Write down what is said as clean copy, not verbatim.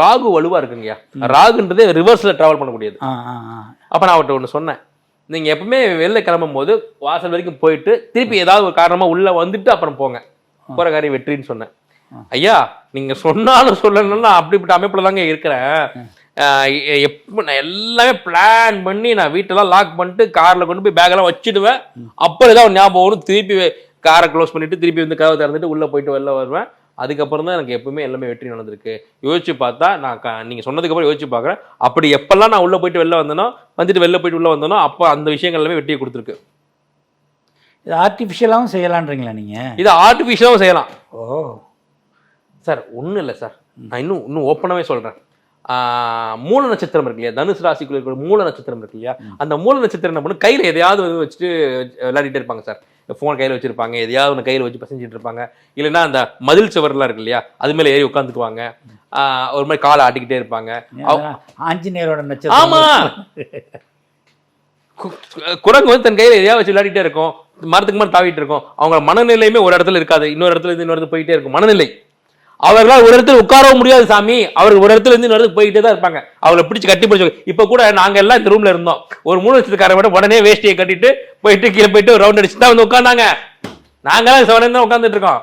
ராகு வலுவா இருக்குங்கய்யா. ராகுன்றதே ரிவர்ஸ்ல டிராவல் பண்ணக்கூடியது. அப்ப நான் அவர்கிட்ட ஒண்ணு சொன்னேன், நீங்க எப்பவுமே வெளில கிளம்பும் போது வாசல் வரைக்கும் போயிட்டு திருப்பி ஏதாவது ஒரு காரணமா உள்ள வந்துட்டு அப்புறம் போங்க, போற காரியம் வெற்றின்னு சொன்னேன். ஐயா நீங்க சொன்னாலும் சொல்லணும்னா நான் அப்படிப்பட்ட அமைப்புல தாங்க இருக்கிறேன். நான் எல்லாமே பிளான் பண்ணி நான் வீட்டெல்லாம் லாக் பண்ணிட்டு கார்ல கொண்டு போய் பேக்கெல்லாம் வச்சுடுவேன். அப்புறம் ஏதாவது ஞாபகம் வரும், திருப்பி காரை க்ளோஸ் பண்ணிட்டு திருப்பி வந்து கதவை திறந்துட்டு உள்ள போயிட்டு வெளில வருவேன். அதுக்கப்புறம் தான் எனக்கு எப்பவுமே எல்லாமே வெற்றி நடந்திருக்கு. யோசிச்சு பார்த்தா நான் நீங்க சொன்னதுக்கு அப்புறம் யோசிச்சு பார்க்குறேன், அப்படி எப்பெல்லாம் நான் உள்ள போயிட்டு வெளில வந்தனோ, வந்துட்டு வெளில போயிட்டு உள்ள வந்தனோ, அப்போ அந்த விஷயங்கள் எல்லாமே வெற்றியை கொடுத்துருக்கு. இது ஆர்டிஃபிஷியலாகவும் செய்யலான்றீங்களா நீங்க? இது ஆர்டிஃபிஷியலாகவும் செய்யலாம். ஓ சார் ஒன்றும் இல்லை சார், நான் இன்னும் ஓப்பனாகவே சொல்கிறேன். மூல நட்சத்திரம் இருக்கு இல்லையா, தனுசு ராசிக்குள்ள இருக்கிற மூல நட்சத்திரம் இருக்கு இல்லையா, அந்த மூல நட்சத்திரம் என்ன பண்ணு, கையில் எதையாவது வந்து வச்சுட்டு விளையாடிட்டே இருப்பாங்க சார். ஃபோன் கையில் வச்சிருப்பாங்க, எதையாவது ஒன்று கையில் வச்சு பசஞ்சிட்டு இருப்பாங்க. இல்லைன்னா அந்த மதில் சுவர்லாம் இருக்கு இல்லையா, அது மேலே ஏறி உட்காந்துக்குவாங்க, ஒரு மாதிரி காலை ஆட்டிக்கிட்டே இருப்பாங்க. ஆஞ்சநேயரோட நட்சத்திரம். ஆமா, குரங்கு வந்து தன் கையில் எதையாவது வச்சு விளையாடிட்டே இருக்கும், மரத்துக்கு மரம் தாவிட்டு இருக்கும். அவங்க மனநிலையுமே ஒரு இடத்துல இருக்காது, இன்னொரு இடத்துல இருந்து இன்னொரு இடத்துல போயிட்டே இருக்கும் மனநிலை. அவர்களால் ஒரு இடத்துல உட்காரவும் முடியாது சாமி, அவர்கள் ஒரு இடத்துல இருந்து இன்னொரு இடத்துக்கு போயிட்டே தான் இருப்பாங்க. அவளை பிடிச்சி கட்டி பிடிச்சி. இப்ப கூட நாங்க எல்லாம் இந்த ரூம்ல இருந்தோம், ஒரு 3 லட்சத்துக்காரன் விட உடனே வேஷ்டியை கட்டிட்டு போயிட்டு கீழே போயிட்டு ஒரு ரவுண்ட் அடிச்சு தான் வந்து உட்காந்தாங்க. நாங்கெல்லாம் உட்காந்துட்டு இருக்கோம்.